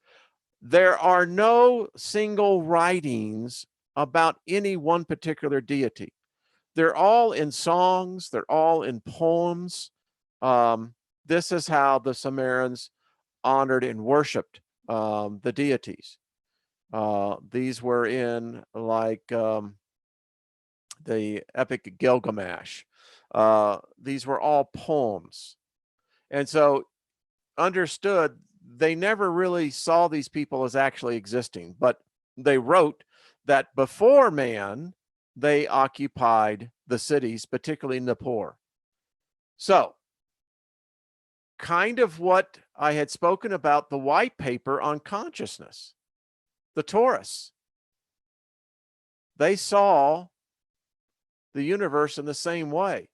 there are no single writings about any one particular deity. They're all in songs, they're all in poems. This is how the Sumerians honored and worshiped the deities. These were in like the Epic Gilgamesh. These were all poems. And so understood, they never really saw these people as actually existing, but they wrote that before man, they occupied the cities, particularly Nippur. So, kind of what I had spoken about the white paper on consciousness, the Taurus. They saw the universe in the same way.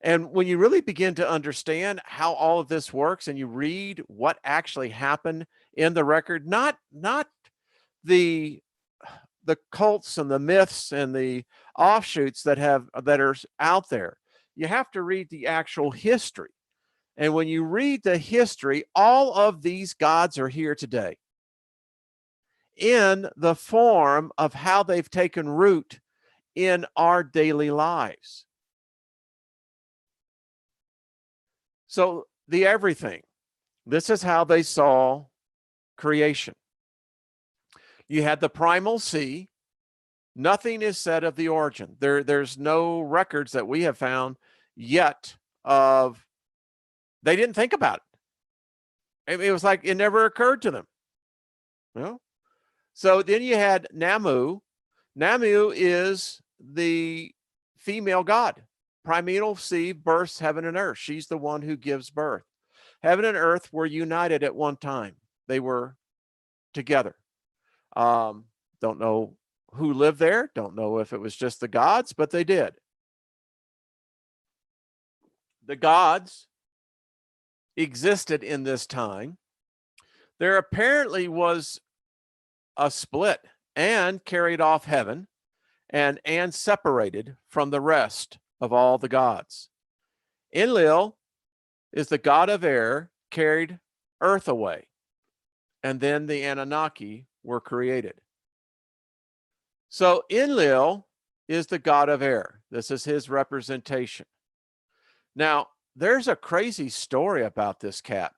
And when you really begin to understand how all of this works and you read what actually happened in the record, not the cults and the myths and the offshoots that are out there. You have to read the actual history. And when you read the history, all of these gods are here today in the form of how they've taken root in our daily lives. So the everything, this is how they saw creation. You had the primal sea. Nothing is said of the origin. There's no records that we have found yet of, they didn't think about it. It was like it never occurred to them. You know? So then you had Namu. Namu is the female god. Primeval sea births heaven and earth. She's the one who gives birth. Heaven and earth were united at one time. They were together. Don't know who lived there. Don't know if it was just the gods, but they did. The gods existed in this time. There apparently was a split and carried off heaven and separated from the rest of all the gods. Enlil is the god of air, carried earth away, and then the Anunnaki were created. So Enlil is the god of air. This is his representation. Now, there's a crazy story about this cat.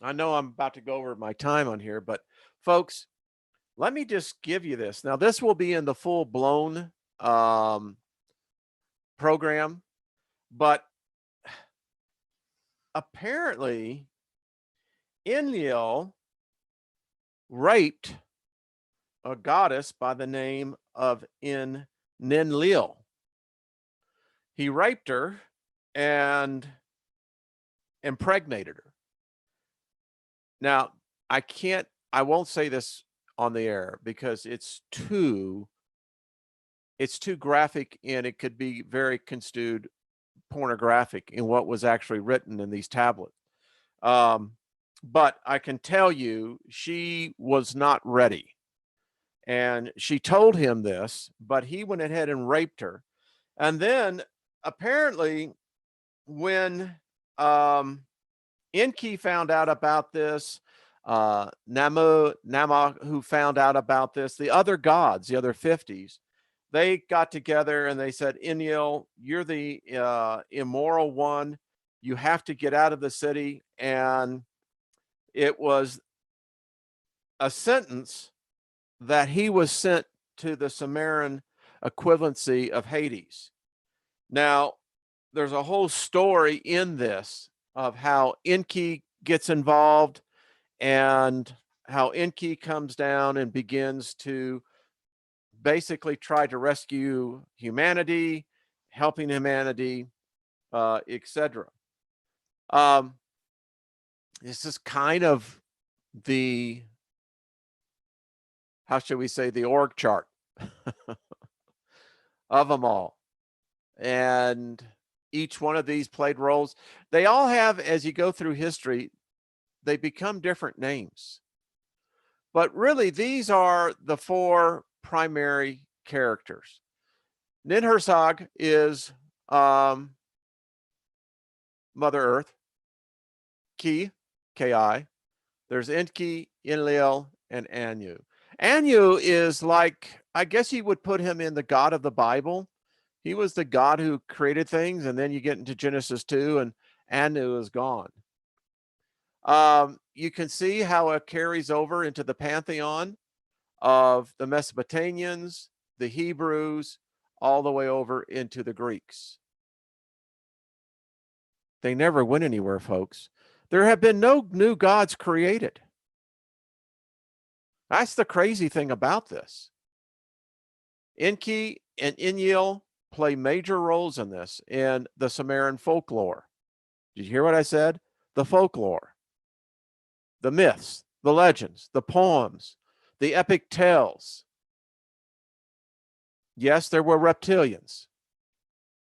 I know I'm about to go over my time on here, but folks, let me just give you this. Now, this will be in the full-blown program, but apparently Enlil raped a goddess by the name of Ninlil. He raped her and impregnated her. Now, I won't say this on the air because it's too graphic and it could be very construed pornographic in what was actually written in these tablets. But I can tell you she was not ready. And she told him this, but he went ahead and raped her. And then apparently when Enki found out about this, Nama, who found out about this, the other gods, the other 50s, they got together and they said, Enlil, you're the immoral one. You have to get out of the city. And it was a sentence that he was sent to the Sumerian equivalency of Hades. Now, there's a whole story in this of how Enki gets involved and how Enki comes down and begins to basically try to rescue humanity, helping humanity, etc. Um, this is kind of the, how should we say, the org chart of them all. And each one of these played roles. They all have, as you go through history, they become different names. But really, these are the four primary characters. Ninhursag is Mother Earth, Ki, Ki. There's Enki, Enlil, and Anu. Anu is like, I guess you would put him in the God of the Bible. He was the God who created things, and then you get into Genesis 2, and Anu is gone. You can see how it carries over into the pantheon of the Mesopotamians, the Hebrews, all the way over into the Greeks. They never went anywhere, folks. There have been no new gods created. That's the crazy thing about this. Enki and Enlil play major roles in this in the Sumerian folklore. Did you hear what I said? The folklore, the myths, the legends, the poems, the epic tales. Yes, there were reptilians.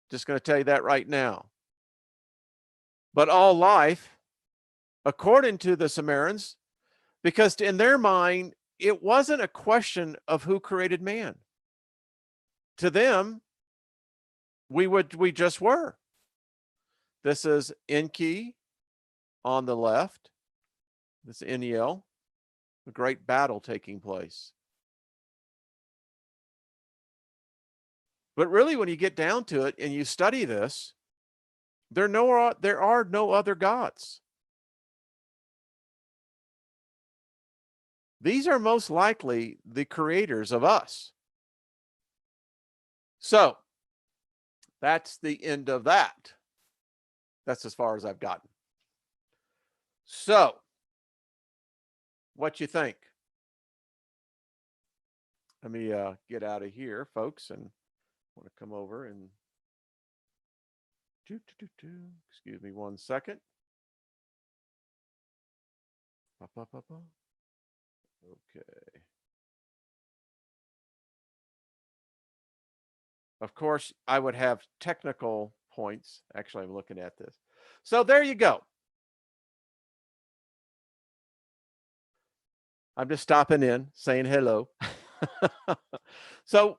Just going to tell you that right now. But all life, according to the Sumerians, because in their mind, it wasn't a question of who created man. To them, we just were. This is Enki on the left. This is Enlil, a great battle taking place. But really, when you get down to it and you study this, there are no other gods. These are most likely the creators of us. So that's the end of that. That's as far as I've gotten. So what you think? Let me get out of here, folks, and I want to come over and excuse me 1 second. Okay. Of course, I would have technical points. Actually, I'm looking at this. So there you go. I'm just stopping in, saying hello. So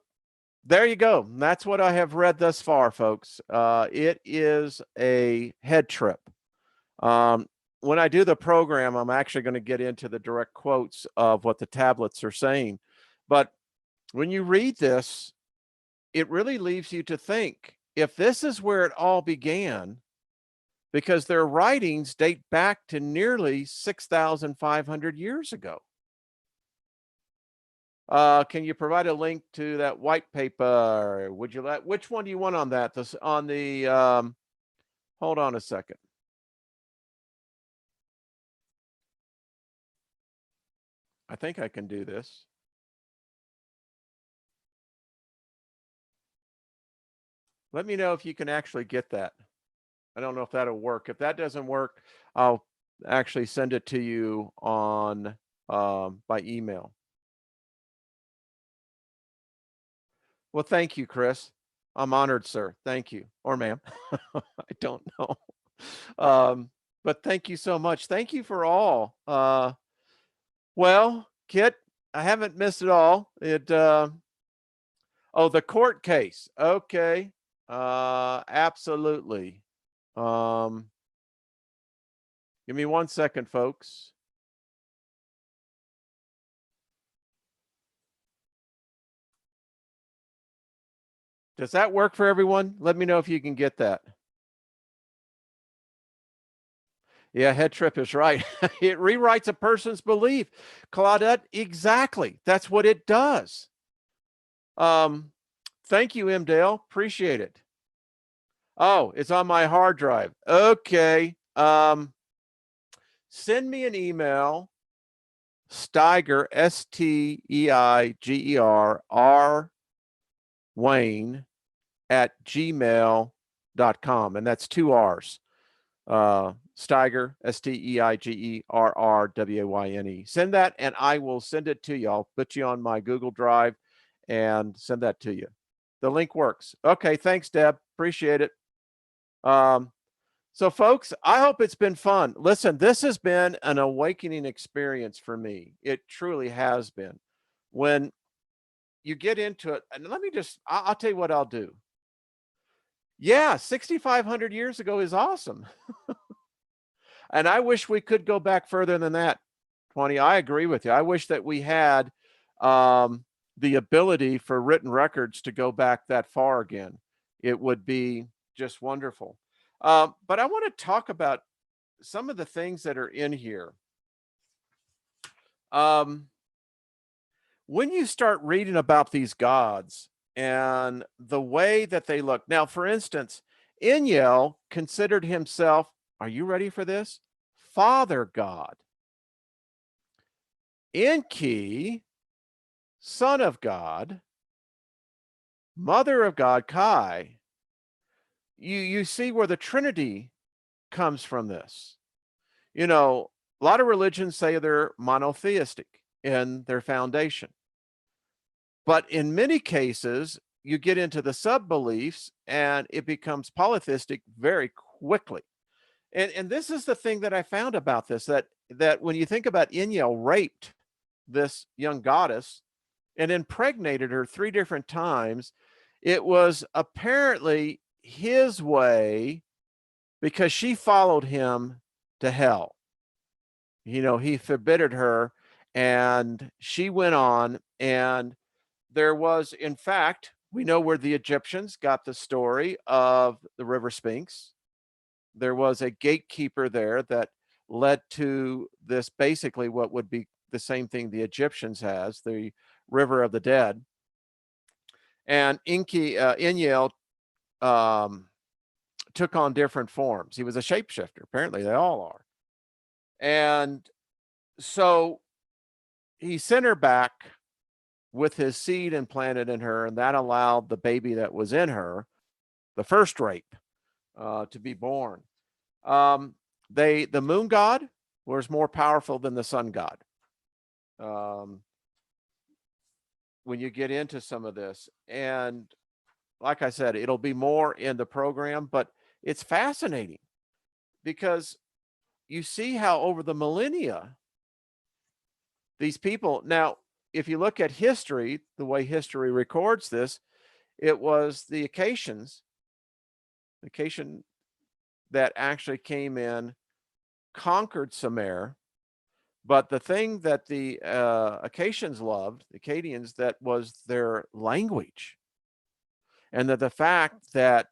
there you go. That's what I have read thus far, folks. It is a head trip. When I do the program, I'm actually going to get into the direct quotes of what the tablets are saying. But when you read this, it really leaves you to think, if this is where it all began, because their writings date back to nearly 6,500 years ago. Can you provide a link to that white paper? Would you let, which one do you want on that? This on the, hold on a second. I think I can do this. Let me know if you can actually get that. I don't know if that'll work. If that doesn't work, I'll actually send it to you on by email. Well, thank you, Chris. I'm honored, sir. Thank you. Or ma'am. I don't know. But thank you so much. Thank you for all. Well, Kit, I haven't missed it all. Oh, the court case. Okay. Absolutely. Give me 1 second, folks. Does that work for everyone? Let me know if you can get that. Yeah, head trip is right. It rewrites a person's belief. Claudette, exactly. That's what it does. Thank you, M. Dale. Appreciate it. Oh, it's on my hard drive. Okay. Send me an email, Steiger, Steiger, Wayne at gmail.com. And that's two R's. Steiger, Steigerrrwayne. Send that and I will send it to you. I'll put you on my Google Drive and send that to you. The link works. Okay, thanks, Deb. Appreciate it. So, folks, I hope it's been fun. Listen, this has been an awakening experience for me. It truly has been. When you get into it, and let me just, I'll tell you what I'll do. Yeah, 6,500 years ago is awesome. And I wish we could go back further than that. 20, I agree with you. I wish that we had the ability for written records to go back that far again. It would be just wonderful. But I want to talk about some of the things that are in here. When you start reading about these gods and the way that they look. Now, for instance, Inyel considered himself, are you ready for this? Father God. Enki, son of God. Mother of God, Kai. You see where the Trinity comes from this. You know, a lot of religions say they're monotheistic in their foundation. But in many cases, you get into the sub-beliefs and it becomes polytheistic very quickly. And this is the thing that I found about this, that when you think about Inyel raped this young goddess and impregnated her 3 different times, it was apparently his way because she followed him to hell. You know, he forbidden her and she went on, and there was, in fact, we know where the Egyptians got the story of the river Sphinx. There was a gatekeeper there that led to this, basically what would be the same thing the Egyptians has, the river of the dead. And Inyel took on different forms. He was a shapeshifter. Apparently, they all are. And so he sent her back with his seed implanted in her, and that allowed the baby that was in her, the first rape, to be born. The moon god was more powerful than the sun god. When you get into some of this, and like I said, it'll be more in the program, but it's fascinating because you see how over the millennia, these people, now, if you look at history, the way history records this, it was the Acacian that actually came in, conquered Sumer. But the thing that the Acacians loved, the Akkadians, that was their language. And that the fact that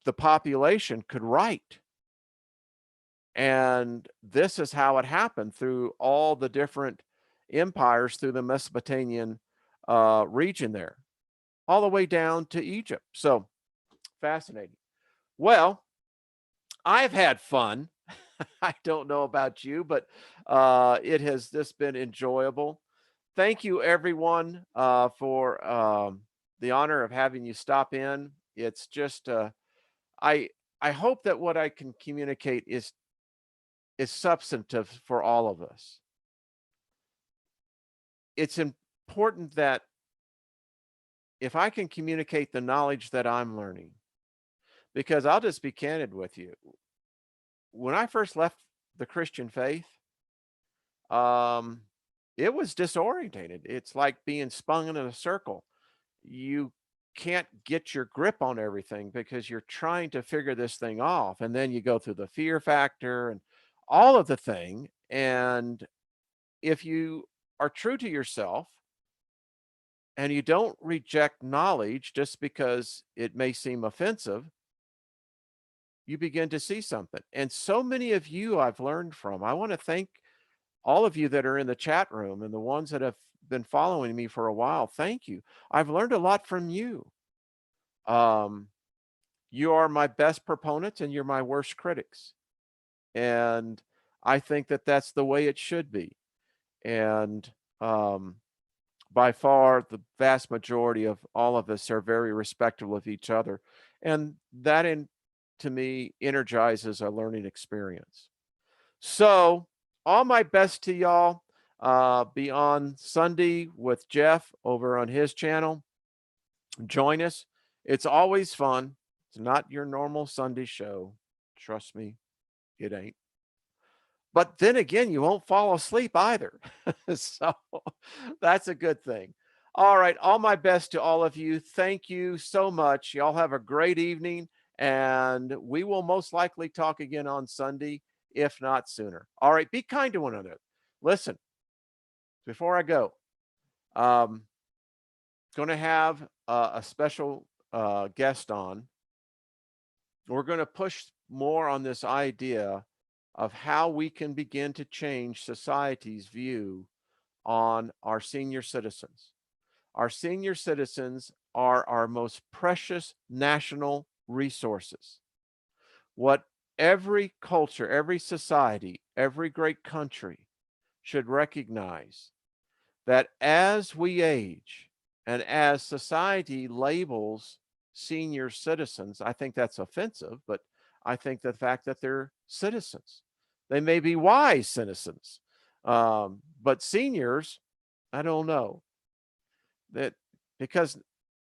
the population could write. And this is how it happened through all the different empires through the Mesopotamian region there, all the way down to Egypt. So fascinating. Well, I've had fun. I don't know about you, but it has just been enjoyable. Thank you, everyone, for the honor of having you stop in. It's just, I hope that what I can communicate is substantive for all of us. It's important that if I can communicate the knowledge that I'm learning, because I'll just be candid with you. When I first left the Christian faith, it was disorientated. It's like being spun in a circle. You can't get your grip on everything because you're trying to figure this thing off. And then you go through the fear factor and all of the thing. And if you are true to yourself and you don't reject knowledge just because it may seem offensive, you begin to see something. And so many of you I've learned from. I want to thank all of you that are in the chat room and the ones that have been following me for a while. Thank you. I've learned a lot from you. Um, you are my best proponents and you're my worst critics. And I think that that's the way it should be. And by far, the vast majority of all of us are very respectful of each other. And that, to me, energizes a learning experience. So, all my best to y'all. Be on Sunday with Jeff over on his channel. Join us. It's always fun. It's not your normal Sunday show. Trust me, it ain't. But then again, you won't fall asleep either. So that's a good thing. All right. All my best to all of you. Thank you so much. Y'all have a great evening. And we will most likely talk again on Sunday, if not sooner. All right. Be kind to one another. Listen, before I go, going to have a special guest on. We're going to push more on this idea of how we can begin to change society's view on our senior citizens. Our senior citizens are our most precious national resources. What every culture, every society, every great country should recognize that as we age and as society labels senior citizens, I think that's offensive, but I think the fact that they're citizens, they may be wise citizens, but seniors, I don't know that, because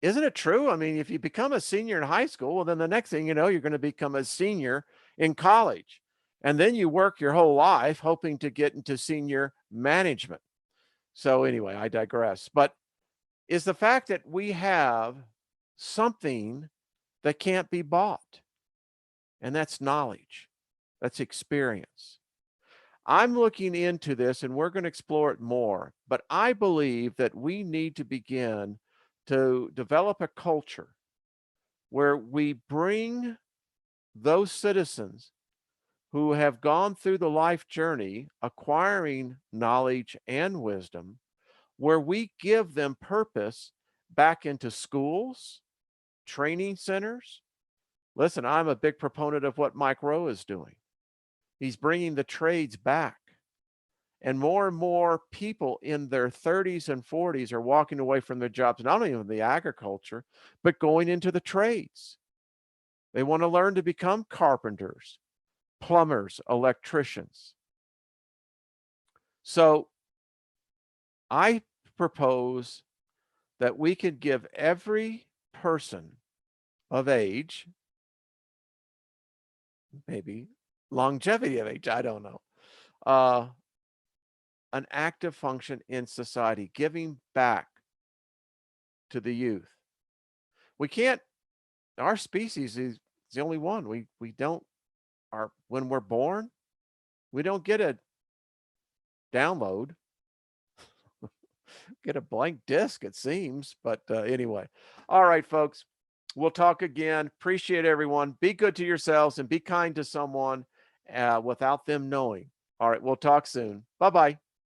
isn't it true? I mean, if you become a senior in high school, well, then the next thing you know, you're going to become a senior in college. And then you work your whole life hoping to get into senior management. So anyway, I digress. But is the fact that we have something that can't be bought, and that's knowledge, that's experience. I'm looking into this and we're going to explore it more, but I believe that we need to begin to develop a culture where we bring those citizens who have gone through the life journey acquiring knowledge and wisdom, where we give them purpose back into schools, training centers. Listen, I'm a big proponent of what Mike Rowe is doing. He's bringing the trades back. And more people in their 30s and 40s are walking away from their jobs, not only in the agriculture, but going into the trades. They want to learn to become carpenters, plumbers, electricians. So I propose that we could give every person of age, maybe longevity of age, I don't know, an active function in society, giving back to the youth. We can't, our species is the only one. We don't, when we're born, we don't get a download, get a blank disc, it seems. But anyway, all right, folks, we'll talk again. Appreciate everyone. Be good to yourselves and be kind to someone without them knowing. All right, we'll talk soon. Bye-bye.